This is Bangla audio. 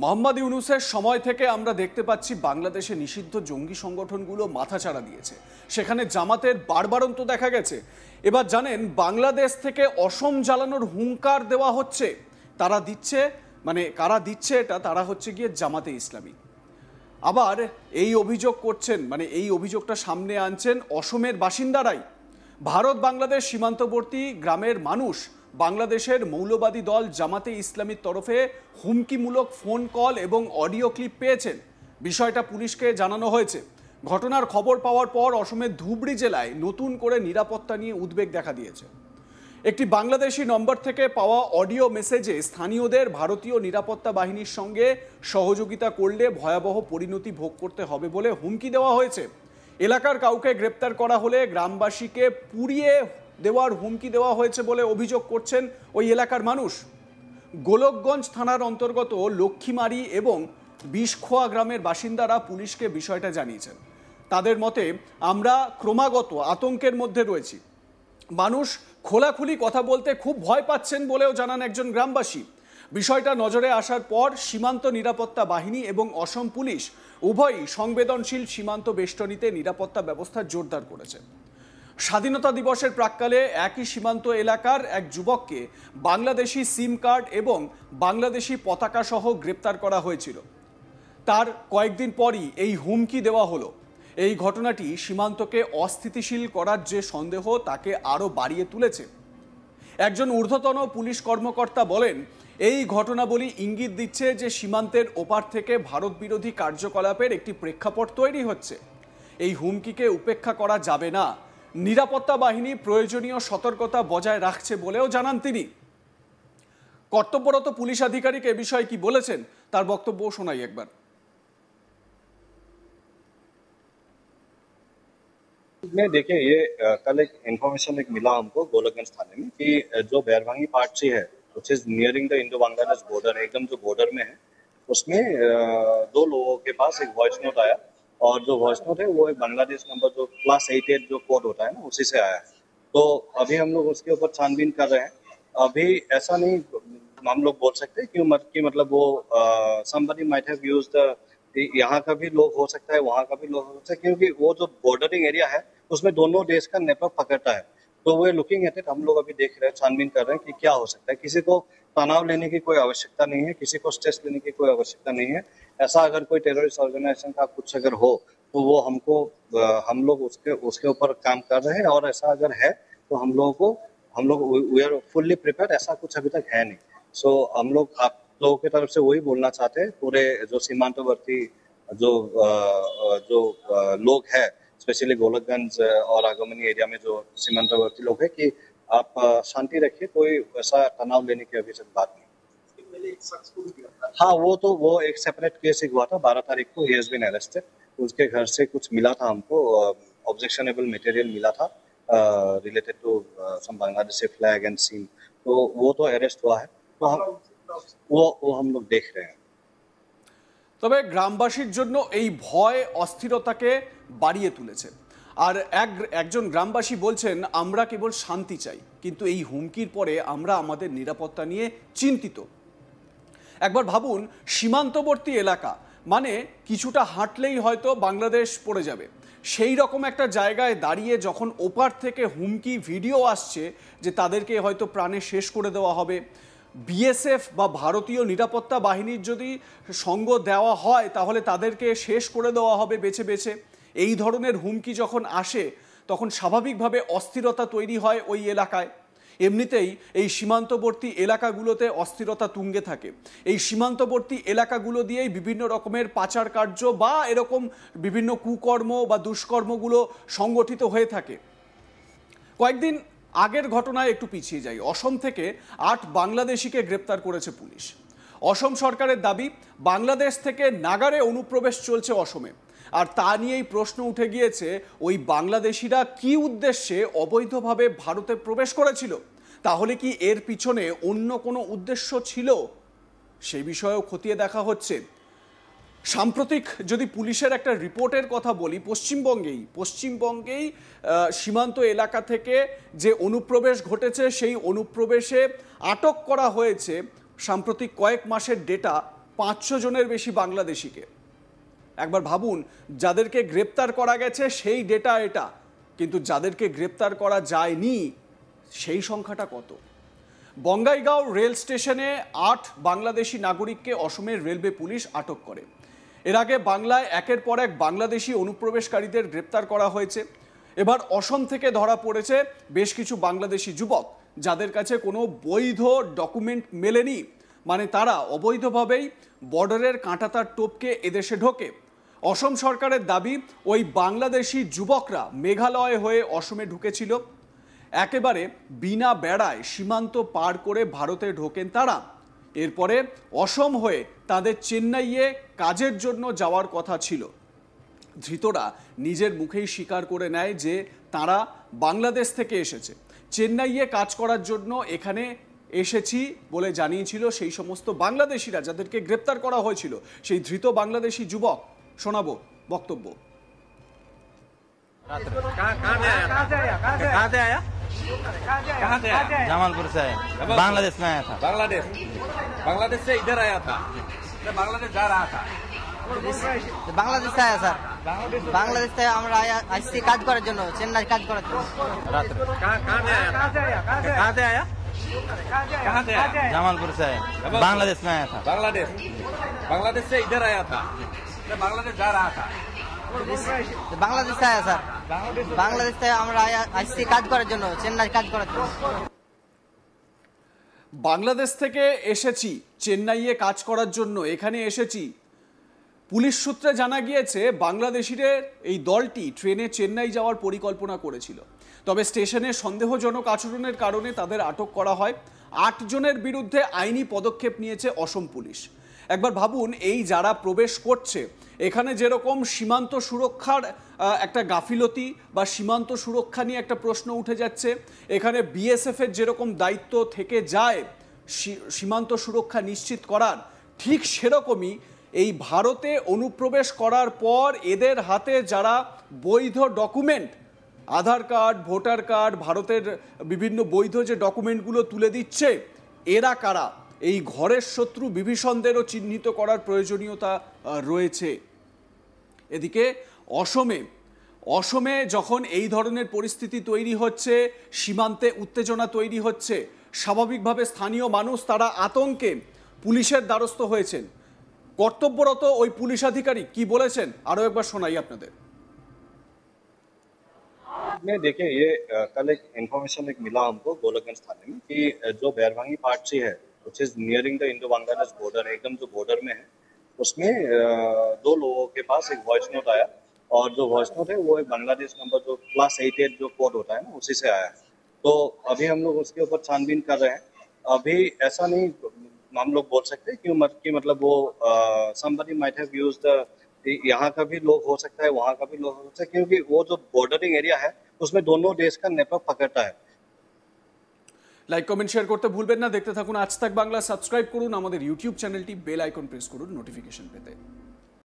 মোহাম্মদ ইউনূসের সময় থেকে আমরা দেখতে পাচ্ছি বাংলাদেশে নিষিদ্ধ জঙ্গি সংগঠনগুলো মাথাচাড়া দিয়েছে। সেখানে জামাতের বাড়বাড়ন্ত দেখা গেছে। এবার জানেন, বাংলাদেশ থেকে অসম জ্বালানোর হুঙ্কার দেওয়া হচ্ছে। তারা দিচ্ছে, কারা দিচ্ছে এটা, তারা হচ্ছে গিয়ে জামাতে ইসলামী। আবার এই অভিযোগ করছেন, এই অভিযোগটা সামনে আনছেন অসমের বাসিন্দারাই। ভারত বাংলাদেশ সীমান্তবর্তী গ্রামের মানুষ বাংলাদেশের মৌলবাদী দল জামাতে ইসলামীর তরফে হুমকিমূলক ফোন কল এবং অডিও ক্লিপ পেয়েছেন। বিষয়টা পুলিশকে জানানো হয়েছে। ঘটনার খবর পাওয়ার পর অসমের ধুবড়ী জেলায় নতুন করে নিরাপত্তা নিয়ে উদ্বেগ দেখা দিয়েছে। একটি বাংলাদেশি নম্বর থেকে পাওয়া অডিও মেসেজে স্থানীয়দের ভারতীয় নিরাপত্তা বাহিনীর সঙ্গে সহযোগিতা করলে ভয়াবহ পরিণতি ভোগ করতে হবে বলে হুমকি দেওয়া হয়েছে। এলাকার কাউকে গ্রেপ্তার করা হলে গ্রামবাসীকে পুড়িয়ে দেওয়ার হুমকি দেওয়া হয়েছে বলে অভিযোগ করছেন ওই এলাকার মানুষ। গোলকগঞ্জ থানার অন্তর্গত লক্ষ্মীমারি এবং বিষখোয়া গ্রামের বাসিন্দারা পুলিশকে বিষয়টা জানিয়েছেন। তাদের মতে, আমরা ক্রমাগত আতঙ্কের মধ্যে রয়েছি। মানুষ খোলাখুলি কথা বলতে খুব ভয় পাচ্ছেন বলেও জানান একজন গ্রামবাসী। বিষয়টা নজরে আসার পর সীমান্ত নিরাপত্তা বাহিনী এবং অসম পুলিশ উভয়ই সংবেদনশীল সীমান্ত বেষ্টনীতে নিরাপত্তা ব্যবস্থা জোরদার করেছে। স্বাধীনতা দিবসের প্রাক্কালে একই সীমান্ত এলাকার এক যুবককে বাংলাদেশি সিম কার্ড এবং বাংলাদেশি পতাকা সহ গ্রেপ্তার করা হয়েছিল। তার কয়েকদিন পরই এই হুমকি দেওয়া হলো। এই ঘটনাটি সীমান্তকে অস্থিতিশীল করার যে সন্দেহ তাকে আরও বাড়িয়ে তুলেছে। একজন ঊর্ধ্বতন পুলিশ কর্মকর্তা বলেন, এই ঘটনাবলী ইঙ্গিত দিচ্ছে যে সীমান্তের ওপার থেকে ভারত বিরোধী কার্যকলাপের একটি প্রেক্ষাপট তৈরি হচ্ছে। এই হুমকিকে উপেক্ষা করা যাবে না। নিরাপত্তা বাহিনী প্রয়োজনীয় সতর্কতা বজায় রাখছে বলেও জানান তিনি। কর্তব্যরত পুলিশ আধিকারিক এ বিষয়ে কি বলেছেন তার বক্তব্য শোনাই একবার। में देखिए, ये कल एक इन्फॉर्मेशन मिला हमको गोलकगंज थाने में कि जो बैरभांगी पार्ट से है, which is nearing the Indo Bangladesh border, एकदम जो बॉर्डर में है, उसमें दो लोगों के पास एक वॉइस नोट आया। और जो वॉइस नोट है वो एक बांग्लादेश नंबर जो +88 जो कोड होता है ना, उसी से आया है। तो अभी हम लोग उसके ऊपर छानबीन कर रहे हैं। अभी ऐसा नहीं हम लोग बोल सकते कि मतलब वो somebody might have used यहाँ का भी लोग हो सकता है, वहाँ का भी लोग हो सकता है, क्योंकि वो जो बॉर्डरिंग एरिया है उसमें दोनों देश का नेटवर्क पकड़ता है। तो वो लुकिंग एट इट, हम लोग अभी देख रहे हैं, छानबीन कर रहे हैं कि क्या हो सकता है। किसी को तनाव लेने की कोई आवश्यकता नहीं है, किसी को स्ट्रेस लेने की कोई आवश्यकता नहीं है। ऐसा अगर कोई टेररिस्ट ऑर्गेनाइजेशन का कुछ अगर हो तो वो हम लोग उसके ऊपर काम कर रहे हैं। और ऐसा अगर है तो हम लोग वी आर फुल्ली प्रिपेयर्ड। ऐसा कुछ अभी तक है नहीं। सो हम लोग आप लोगों की तरफ से वही बोलना चाहते हैं, पूरे जो सीमांतवर्ती जो लोग हैं, स्पेशली गोलकगंज और आगमनी एरिया में जो सीमांतवर्ती लोग हैं, कि आप शांति रखिए, कोई वैसा तनाव लेने की अभी तक बात नहीं। हाँ, वो एक सेपरेट केस हुआ था 12 तारीख को। He has been arrested. उसके घर से कुछ मिला था हमको, ऑब्जेक्शनेबल मटेरियल मिला था related to some Bangladeshi flag and scene. तो वो तो अरेस्ट हुआ है। तो हम लोग देख रहे हैं। তবে গ্রামবাসীর জন্য এই ভয় অস্থিরতাকে বাড়িয়ে তুলেছে। আর একজন গ্রামবাসী বলছেন, আমরা কেবল শান্তি চাই, কিন্তু এই হুমকির পরে আমরা আমাদের নিরাপত্তা নিয়ে চিন্তিত। একবার ভাবুন, সীমান্তবর্তী এলাকা কিছুটা হাঁটলেই হয়তো বাংলাদেশ পড়ে যাবে। সেই রকম একটা জায়গায় দাঁড়িয়ে যখন ওপার থেকে হুমকি ভিডিও আসছে যে তাদেরকে হয়তো প্রাণে শেষ করে দেওয়া হবে, বিএসএফ বা ভারতীয় নিরাপত্তা বাহিনীর যদি সঙ্গ দেওয়া হয় তাহলে তাদেরকে শেষ করে দেওয়া হবে বেছে বেছে, এই ধরনের হুমকি যখন আসে তখন স্বাভাবিকভাবে অস্থিরতা তৈরি হয় ওই এলাকায়। এমনিতেই এই সীমান্তবর্তী এলাকাগুলোতে অস্থিরতা তুঙ্গে থাকে। এই সীমান্তবর্তী এলাকাগুলো দিয়েই বিভিন্ন রকমের পাচার কার্য বা এরকম বিভিন্ন কুকর্ম বা দুষ্কর্মগুলো সংগঠিত হয়ে থাকে। কয়েকদিন আগের ঘটনায় একটু পিছিয়ে যাই। অসম থেকে 8 বাংলাদেশিকে গ্রেপ্তার করেছে পুলিশ। অসম সরকারের দাবি, বাংলাদেশ থেকে নাগারে অনুপ্রবেশ চলছে অসমে। আর তা নিয়েই প্রশ্ন উঠে গিয়েছে, ওই বাংলাদেশিরা কি উদ্দেশ্যে অবৈধভাবে ভারতে প্রবেশ করেছিল? তাহলে কি এর পিছনে অন্য কোনো উদ্দেশ্য ছিল? সেই বিষয়েও খতিয়ে দেখা হচ্ছে। সাম্প্রতিক যদি পুলিশের একটা রিপোর্টের কথা বলি, পশ্চিমবঙ্গেই সীমান্ত এলাকা থেকে যে অনুপ্রবেশ ঘটেছে সেই অনুপ্রবেশে আটক করা হয়েছে সাম্প্রতিক কয়েক মাসের ডেটা 500 জনের বেশি বাংলাদেশিকে। একবার ভাবুন, যাদেরকে গ্রেপ্তার করা গেছে সেই ডেটা এটা, কিন্তু যাদেরকে গ্রেপ্তার করা যায়নি সেই সংখ্যাটা কত? বঙ্গাইগাঁও রেল স্টেশনে 8 বাংলাদেশি নাগরিককে অসমের রেলওয়ে পুলিশ আটক করে। এর আগে বাংলায় একের পর এক বাংলাদেশি অনুপ্রবেশকারীদের গ্রেপ্তার করা হয়েছে। এবার অসম থেকে ধরা পড়েছে বেশ কিছু বাংলাদেশি যুবক, যাদের কাছে কোনো বৈধ ডকুমেন্ট মেলেনি, মানে তারা অবৈধভাবেই বর্ডারের কাঁটাতার টপকে এদেশে ঢোকে। অসম সরকারের দাবি, ওই বাংলাদেশি যুবকরা মেঘালয় হয়ে অসমে ঢুকেছিল। একেবারে বিনা বেড়ায় সীমান্ত পার করে ভারতে ঢোকেন তারা। এরপরে অসম হয়ে তাদের চেন্নাইয়ে কাজের জন্য যাওয়ার কথা ছিল। ধৃতরা নিজের মুখেই স্বীকার করে নেয় যে তারা বাংলাদেশ থেকে এসেছে, চেন্নাইয়ে কাজ করার জন্য এখানে এসেছি বলে জানিয়েছিল সেই সমস্ত বাংলাদেশিরা যাদেরকে গ্রেপ্তার করা হয়েছিল। সেই ধৃত বাংলাদেশি যুবক, শোনাবো বক্তব্য। जमालपुर से आया, बांग्लादेश में आया था। बांग्लादेश से इधर आया था, मैं बांग्लादेश जा रहा था। বাংলাদেশ থেকে আয়া স্যার, বাংলাদেশ থেকে আমরা আসছি কাজ করার জন্য, চেন্নাই কাজ করার জন্য। कहाँ से आया? कहाँ से आया? कहाँ से आया? जमालपुर से आया, बांग्लादेश में आया था। बांग्लादेश से इधर आया था, मैं बांग्लादेश जा रहा था। বাংলাদেশ থেকে আয়া স্যার, বাংলাদেশ থেকে আমরা আসছি কাজ করার জন্য, চেন্নাই কাজ করার জন্য। বাংলাদেশ থেকে এসেছি চেন্নাইয়ে কাজ করার জন্য, এখানে এসেছি। পুলিশ সূত্রে জানা গিয়েছে বাংলাদেশিদের এই দলটি ট্রেনে চেন্নাই যাওয়ার পরিকল্পনা করেছিল। তবে স্টেশনে সন্দেহজনক আচরণের কারণে তাদের আটক করা হয়। 8 জনের বিরুদ্ধে আইনি পদক্ষেপ নিয়েছে অসম পুলিশ। একবার ভাবুন, এই যারা প্রবেশ করছে, এখানে যেরকম সীমান্ত সুরক্ষার একটা গাফিলতি বা সীমান্ত সুরক্ষা নিয়ে একটা প্রশ্ন উঠে যাচ্ছে, এখানে বিএসএফ এর যেরকম দায়িত্ব থেকে যায় সীমান্ত সুরক্ষা নিশ্চিত করার, ঠিক সেরকমই এই ভারতে অনুপ্রবেশ করার পর এদের হাতে যারা বৈধ ডকুমেন্ট, আধার কার্ড, ভোটার কার্ড, ভারতের বিভিন্ন বৈধ যে ডকুমেন্টগুলো তুলে দিচ্ছে, এরা কারা? এই ঘরের শত্রু বিভীষণদেরও চিহ্নিত করার প্রয়োজনীয়তা রয়েছে। এদিকে অসমে যখন এই ধরনের পরিস্থিতি তৈরি হচ্ছে, সীমান্তে উত্তেজনা তৈরি হচ্ছে, স্বাভাবিকভাবে স্থানীয় মানুষ তারা আতঙ্কে পুলিশের দ্বারস্থ হয়েছেন। কর্তব্যরত ওই পুলিশ আধিকারিক কি বলেছেন আরো একবার শোনাই আপনাদের। में देखिए, ये कल एक इन्फॉर्मेशन मिला हमको गोलकगंज थाने में कि जो बैरभांगी पार्ट से है, which is nearing the Indo Bangladesh border, एकदम जो बॉर्डर में है, उसमें 2 लोगों के पास एक वॉइस नोट आया, और जो वॉइस नोट है वो एक बांग्लादेश नंबर जो +88 जो कोड होता है ना, उसी से आया है। तो अभी हम लोग उसके ऊपर छानबीन कर रहे हैं। अभी ऐसा नहीं हम लोग बोल सकते कि मतलब वो somebody might have used यहाँ का भी लोग हो सकता है, वहाँ का भी लोग हो सकता है, क्योंकि वो जो बॉर्डरिंग एरिया है उसमें दोनों देश का नेटवर्क पकड़ता है। লাইক কমেন্ট শেয়ার করতে ভুলবেন না। দেখতে থাকুন আজ তাক বাংলা। সাবস্ক্রাইব করুন আমাদের ইউটিউব চ্যানেলটি, বেল আইকন প্রেস করুন নোটিফিকেশন পেতে।